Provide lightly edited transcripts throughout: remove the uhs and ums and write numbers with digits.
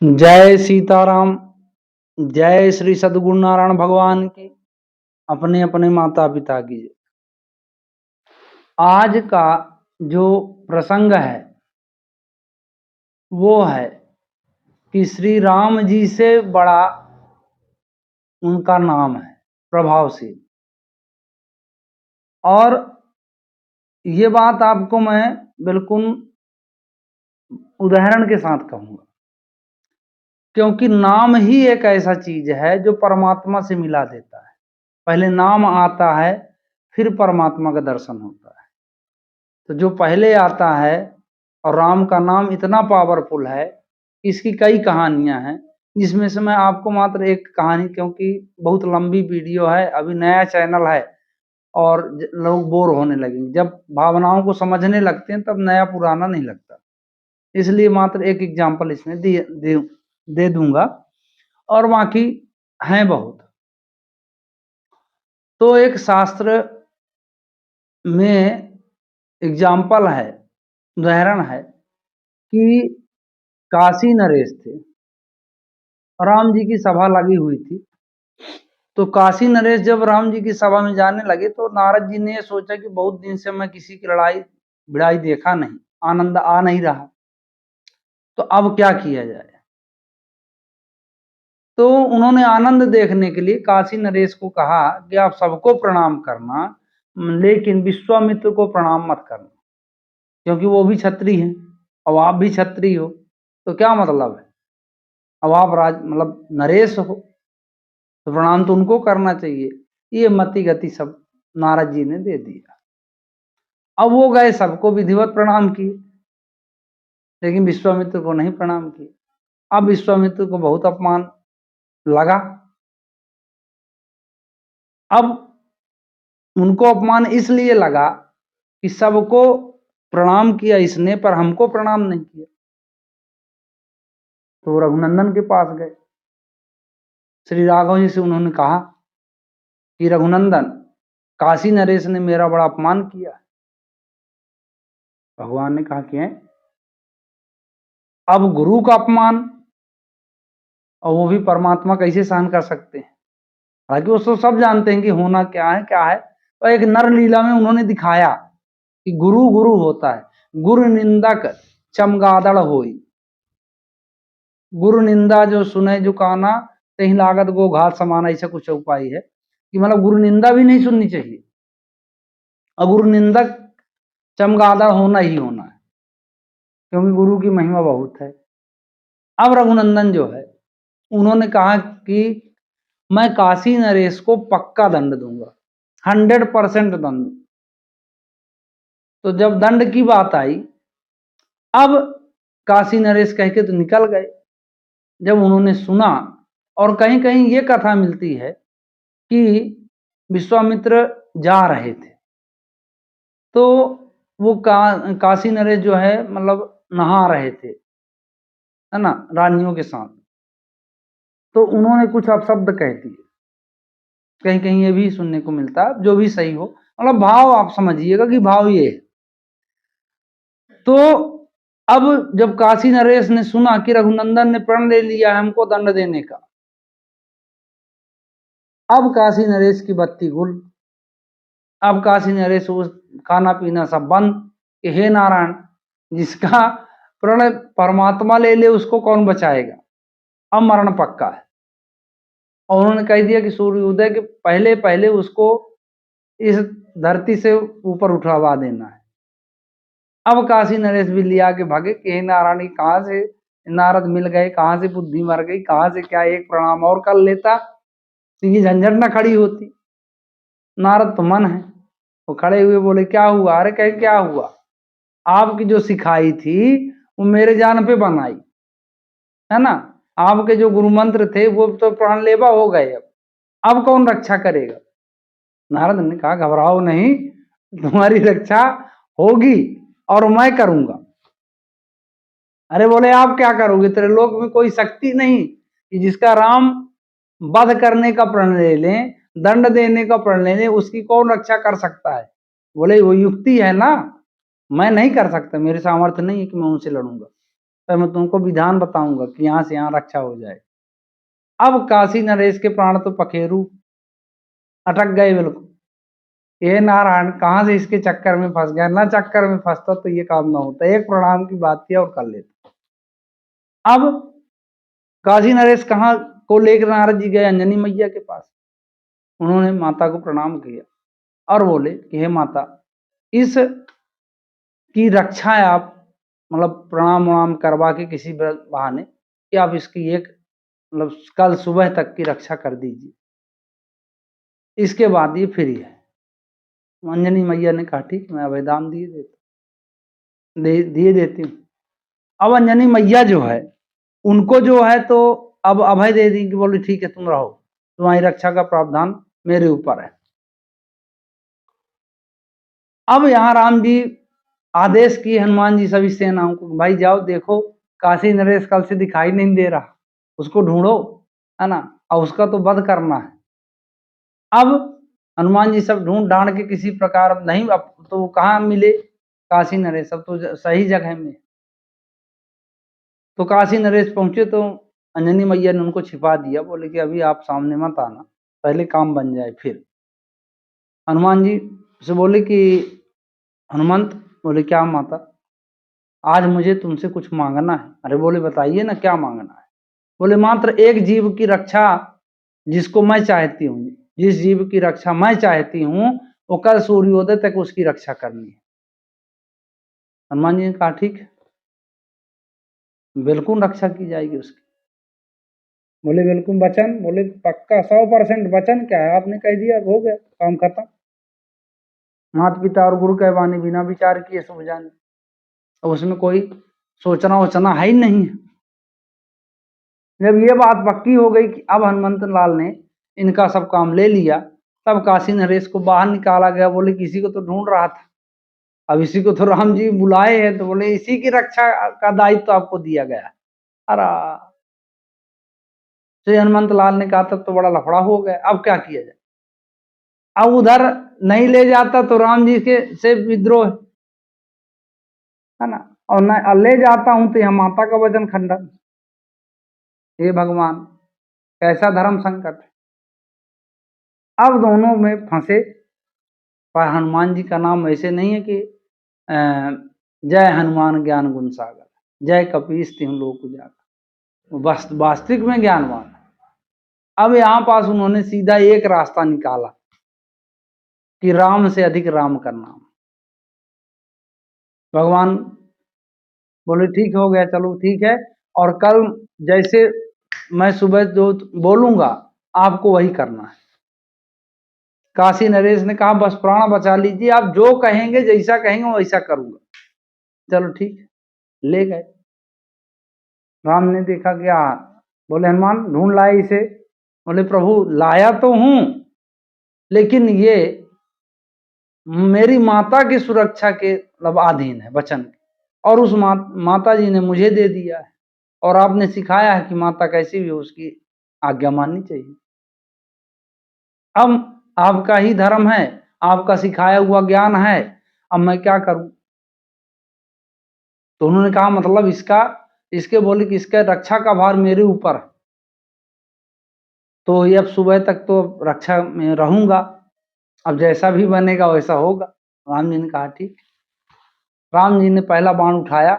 जय सीताराम। जय श्री सद्गुरु नारायण भगवान की। अपने अपने माता पिता की। आज का जो प्रसंग है वो है कि श्री राम जी से बड़ा उनका नाम है प्रभावशील। और ये बात आपको मैं बिल्कुल उदाहरण के साथ कहूंगा, क्योंकि नाम ही एक ऐसा चीज है जो परमात्मा से मिला देता है। पहले नाम आता है, फिर परमात्मा का दर्शन होता है। तो जो पहले आता है, और राम का नाम इतना पावरफुल है, इसकी कई कहानियां हैं, जिसमें से मैं आपको मात्र एक कहानी, क्योंकि बहुत लंबी वीडियो है, अभी नया चैनल है और लोग बोर होने लगेंगे। जब भावनाओं को समझने लगते हैं तब नया पुराना नहीं लगता, इसलिए मात्र एक एग्जाम्पल इसमें दे दूंगा, और बाकी हैं बहुत। तो एक शास्त्र में एग्जाम्पल है, उदाहरण है कि काशी नरेश थे, राम जी की सभा लगी हुई थी। तो काशी नरेश जब राम जी की सभा में जाने लगे तो नारद जी ने ये सोचा कि बहुत दिन से मैं किसी की लड़ाई भिड़ाई देखा नहीं, आनंद आ नहीं रहा, तो अब क्या किया जाए। तो उन्होंने आनंद देखने के लिए काशी नरेश को कहा कि आप सबको प्रणाम करना, लेकिन विश्वामित्र को प्रणाम मत करना, क्योंकि वो भी क्षत्रिय हैं और आप भी क्षत्रिय हो। तो क्या मतलब है, अब आप मतलब नरेश हो तो प्रणाम तो उनको करना चाहिए। ये मति गति सब नारद जी ने दे दिया। अब वो गए, सबको विधिवत प्रणाम किए, लेकिन विश्वामित्र को नहीं प्रणाम किए। अब विश्वामित्र को बहुत अपमान लगा। अब उनको अपमान इसलिए लगा कि सबको प्रणाम किया इसने, पर हमको प्रणाम नहीं किया। तो रघुनंदन के पास गए, श्री राघव जी से उन्होंने कहा कि रघुनंदन, काशी नरेश ने मेरा बड़ा अपमान किया। भगवान ने कहा कि है? अब गुरु का अपमान, और वो भी परमात्मा कैसे सहन कर सकते हैं। हालांकि वो सब जानते हैं कि होना क्या है। तो एक नर लीला में उन्होंने दिखाया कि गुरु गुरु होता है, गुरु निंदक चमगादड़ होई। गुरु निंदा जो सुने जो काना, तही लागत गो घात समान, ऐसा कुछ उपाय है कि मतलब गुरु निंदा भी नहीं सुननी चाहिए, और गुरु निंदक चमगादड़ होना ही होना है, क्योंकि गुरु की महिमा बहुत है। अब रघुनंदन जो है, उन्होंने कहा कि मैं काशी नरेश को पक्का दंड दूंगा, 100% दंड। तो जब दंड की बात आई, अब काशी नरेश कह के तो निकल गए। जब उन्होंने सुना, और कहीं कहीं ये कथा मिलती है कि विश्वामित्र जा रहे थे, तो वो काशी नरेश जो है मतलब नहा रहे थे, है ना, रानियों के साथ। तो उन्होंने कुछ अपशब्द कह दिए, कहीं कहीं ये भी सुनने को मिलता है, जो भी सही हो, मतलब भाव आप समझिएगा कि भाव ये है। तो अब जब काशी नरेश ने सुना कि रघुनंदन ने प्रण ले लिया हमको दंड देने का, अब काशी नरेश की बत्ती गुल। अब काशी नरेश उस खाना पीना सब बंद कि हे नारायण, जिसका प्रण परमात्मा ले ले उसको कौन बचाएगा, अब मरण पक्का है। और उन्होंने कह दिया कि सूर्योदय के पहले पहले उसको इस धरती से ऊपर उठवा देना है। अब काशी नरेश भी लिया के भागे कि हे नारायण, कहाँ से नारद मिल गए, कहाँ से बुद्धि मर गई, कहाँ से क्या एक प्रणाम और कर लेता तो ये झंझट ना खड़ी होती। नारद तो मन है, वो खड़े हुए बोले क्या हुआ। अरे कहे क्या हुआ, आपकी जो सिखाई थी वो मेरे जान पे बनाई, है ना। आपके जो गुरु मंत्र थे वो तो प्राणलेवा हो गए, अब कौन रक्षा करेगा। नारद ने कहा घबराओ नहीं, तुम्हारी रक्षा होगी और मैं करूंगा। अरे बोले आप क्या करोगे, तेरे लोक में कोई शक्ति नहीं कि जिसका राम वध करने का प्रण ले लें, दंड देने का प्रण ले लें, उसकी कौन रक्षा कर सकता है। बोले वो युक्ति है ना, मैं नहीं कर सकता, मेरे सामर्थ्य नहीं है कि मैं उनसे लड़ूंगा। तो मैं तुमको विधान बताऊंगा कि यहाँ से यहाँ रक्षा हो जाए। अब काशी नरेश के प्राण तो पखेरु अटक गए बिल्कुल। ये नारायण कहाँ से इसके चक्कर में फंस गया, ना चक्कर में फंसता तो ये काम ना होता, एक प्रणाम की बात थी और कर लेता। अब काशी नरेश कहाँ को लेकर नारद जी गए, अंजनी मैया के पास। उन्होंने माता को प्रणाम किया और बोले कि हे माता, इस की रक्षा है, आप मतलब प्रणाम वणाम करवा के किसी बहाने कि आप इसकी एक मतलब कल सुबह तक की रक्षा कर दीजिए, इसके बाद ये फ्री है। अंजनी मैया ने कहा ठीक, मैं अभयदान दिए देती हूँ। अब अंजनी मैया जो है उनको जो है तो अब अभय दे दी कि बोले ठीक है तुम रहो, तुम्हारी रक्षा का प्रावधान मेरे ऊपर है। अब यहाँ राम जी आदेश किए हनुमान जी सभी सेनाओं को, भाई जाओ देखो काशी नरेश कल से दिखाई नहीं दे रहा, उसको ढूंढो, है ना, और उसका तो वध करना है। अब हनुमान जी सब ढूंढ ढांड के किसी प्रकार नहीं, अब तो कहाँ मिले काशी नरेश, सब तो सही जगह में। तो काशी नरेश पहुंचे तो अंजनी मैया ने उनको छिपा दिया, बोले कि अभी आप सामने मत आना, पहले काम बन जाए फिर। हनुमान जी से बोले कि हनुमंत, बोले क्या माता, आज मुझे तुमसे कुछ मांगना है। अरे बोले बताइए ना क्या मांगना है। बोले मात्र एक जीव की रक्षा जिसको मैं चाहती हूँ, जिस जीव की रक्षा मैं चाहती हूँ वो कल सूर्योदय तक उसकी रक्षा करनी है। हनुमान जी ने कहा ठीक है, बिल्कुल रक्षा की जाएगी उसकी। बोले बिल्कुल वचन, बोले पक्का 100% वचन, क्या है आपने कह दिया हो गया काम खत्म। माता पिता और गुरु के वाणी बिना विचार किए सब जाने, अब उसमें कोई सोचना वोचना है ही नहीं। जब ये बात पक्की हो गई कि अब हनुमंत लाल ने इनका सब काम ले लिया, तब काशी नरेश को बाहर निकाला गया। बोले किसी को तो ढूंढ रहा था, अब इसी को तो राम जी बुलाए हैं, तो बोले इसी की रक्षा का दायित्व तो आपको दिया गया है। अरे श्री हनुमंत लाल ने कहा तब तो बड़ा लफड़ा हो गया, अब क्या किया जाए। अब उधर नहीं ले जाता तो राम जी के से विद्रोह है ना, और न ले जाता हूं तो यह माता का वचन खंडन। हे भगवान, कैसा धर्म संकट। अब दोनों में फंसे, पर हनुमान जी का नाम ऐसे नहीं है कि जय हनुमान ज्ञान गुण सागर, जय कपीस तिहुँ लोक उजागर, वास्तविक में ज्ञानवान है। अब यहाँ पास उन्होंने सीधा एक रास्ता निकाला कि राम से अधिक राम का नाम। भगवान बोले ठीक हो गया, चलो ठीक है, और कल जैसे मैं सुबह जो बोलूंगा आपको वही करना है। काशी नरेश ने कहा बस प्राण बचा लीजिए, आप जो कहेंगे जैसा कहेंगे वैसा करूंगा। चलो ठीक, ले गए। राम ने देखा क्या, बोले हनुमान ढूंढ लाए इसे। बोले प्रभु लाया तो हूं, लेकिन ये मेरी माता की सुरक्षा के मतलब अधीन है वचन, और उस माता जी ने मुझे दे दिया है, और आपने सिखाया है कि माता कैसी भी हो उसकी आज्ञा माननी चाहिए। अब आपका ही धर्म है, आपका सिखाया हुआ ज्ञान है, अब मैं क्या करूं। तो उन्होंने कहा मतलब इसके बोले कि इसके रक्षा का भार मेरे ऊपर है, तो ये अब सुबह तक तो रक्षा में रहूंगा, अब जैसा भी बनेगा वैसा होगा। राम जी ने कहा ठीक। राम जी ने पहला बाण उठाया,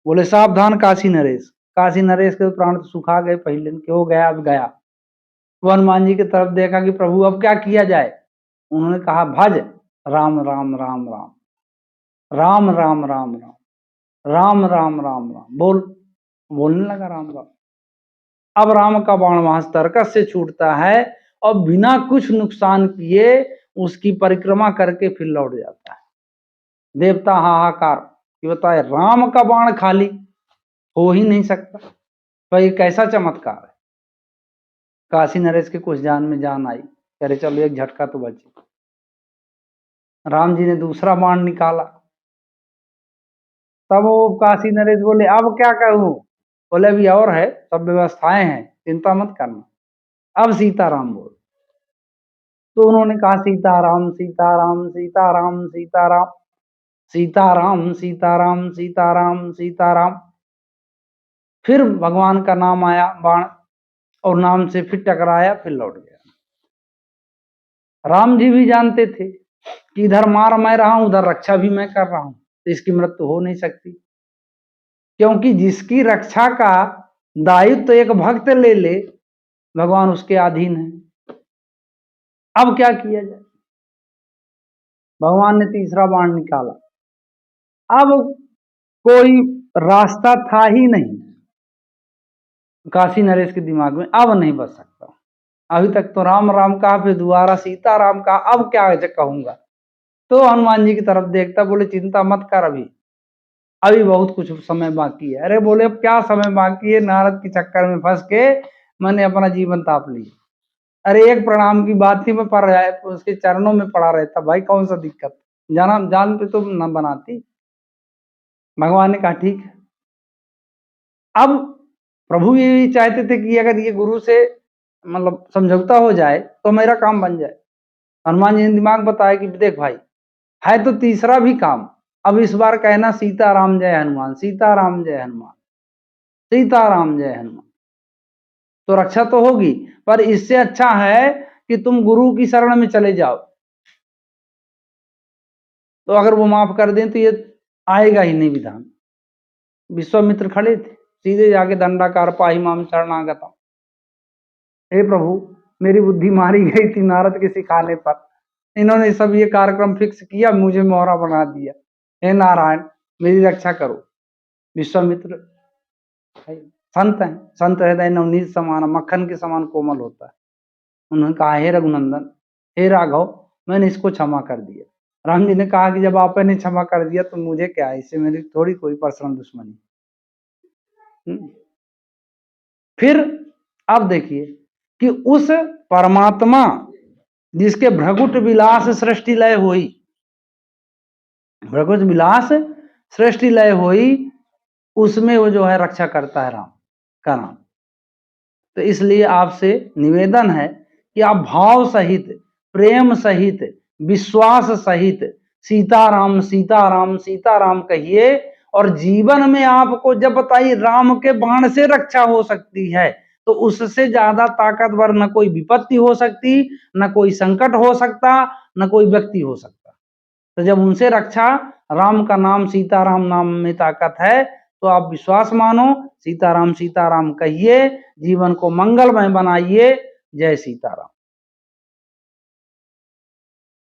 बोले सावधान काशी नरेश। काशी नरेश के प्राण तो सुखा गए पहले के, हो गया अब गया। वो हनुमान जी की तरफ देखा कि प्रभु अब क्या किया जाए। उन्होंने कहा भज राम राम राम राम राम राम राम राम राम राम राम राम बोल। बोलने लगा राम राम। अब राम का बाण वहां तर्कस से छूटता है और बिना कुछ नुकसान किए उसकी परिक्रमा करके फिर लौट जाता है। देवता हाहाकार कि बताए राम का बाण खाली हो ही नहीं सकता, तो ये कैसा चमत्कार है। काशी नरेश के कुछ जान में जान आई, अरे चलो एक झटका तो बचे। राम जी ने दूसरा बाण निकाला, तब वो काशी नरेश बोले अब क्या कहूं। बोले अभी और है, सब व्यवस्थाएं हैं, चिंता मत करना, अब सीताराम बोल। तो उन्होंने कहा सीताराम सीताराम सीताराम सीताराम सीताराम सीताराम सीताराम सीताराम। फिर भगवान का नाम आया, बाण और नाम से फिर टकराया, फिर लौट गया। राम जी भी जानते थे कि इधर मार मैं रहा हूं, उधर रक्षा भी मैं कर रहा हूं, तो इसकी मृत्यु हो नहीं सकती, क्योंकि जिसकी रक्षा का दायित्व तो एक भक्त ले ले, भगवान उसके अधीन है। अब क्या किया जाए? भगवान ने तीसरा बाण निकाला। अब कोई रास्ता था ही नहीं काशी नरेश के दिमाग में, अब नहीं बच सकता। अभी तक तो राम राम कहा, फिर दोबारा सीता राम कहा, अब क्या कहूंगा? तो हनुमान जी की तरफ देखता, बोले चिंता मत कर, अभी बहुत कुछ समय बाकी है। अरे बोले अब क्या समय बाकी है? नारद के चक्कर में फंस के मैंने अपना जीवन ताप लिया। अरे एक प्रणाम की बात थी, मैं पढ़ रहा उसके चरणों में पड़ा रहता, भाई कौन सा दिक्कत, जाना जान पे तो न बनाती। भगवान ने कहा ठीक है। अब प्रभु ये चाहते थे कि अगर ये गुरु से मतलब समझौता हो जाए तो मेरा काम बन जाए। हनुमान जी ने दिमाग बताया कि देख भाई, है तो तीसरा भी काम, अब इस बार कहना सीताराम जय हनुमान, सीताराम जय हनुमान, सीताराम जय हनुमान, तो रक्षा तो होगी। पर इससे अच्छा है कि तुम गुरु की शरण में चले जाओ, तो अगर वो माफ कर दें तो ये आएगा ही नहीं विधान। विश्वामित्र खड़े थे, सीधे जाके दंडाकार पाही माम शरणागतम, हे प्रभु मेरी बुद्धि मारी गई थी नारद के सिखाने पर, इन्होंने सब ये कार्यक्रम फिक्स किया, मुझे मोहरा बना दिया, हे नारायण मेरी रक्षा करो। विश्वामित्र संत हैं, संत हृदय नवनीत समान, मक्खन के समान कोमल होता है। उन्होंने कहा हे रघुनंदन, हे राघव, मैंने इसको क्षमा कर दिया। राम जी ने कहा कि जब आपने क्षमा कर दिया तो मुझे क्या है, इससे मेरी थोड़ी कोई पर्सनल दुश्मनी। फिर अब देखिए कि उस परमात्मा जिसके भ्रगुट विलास सृष्टि लय हुई, भ्रगुट विलास सृष्टि लय हुई, उसमें वो जो है रक्षा करता है राम का नाम। तो इसलिए आपसे निवेदन है कि आप भाव सहित, प्रेम सहित, विश्वास सहित सीताराम सीताराम सीताराम कहिए, और जीवन में आपको जब बताइए राम के बाण से रक्षा हो सकती है, तो उससे ज्यादा ताकतवर न कोई विपत्ति हो सकती, न कोई संकट हो सकता, न कोई व्यक्ति हो सकता। तो जब उनसे रक्षा, राम का नाम सीताराम नाम में ताकत है, तो आप विश्वास मानो, सीताराम सीताराम कहिए, जीवन को मंगलमय बनाइए। जय सीताराम।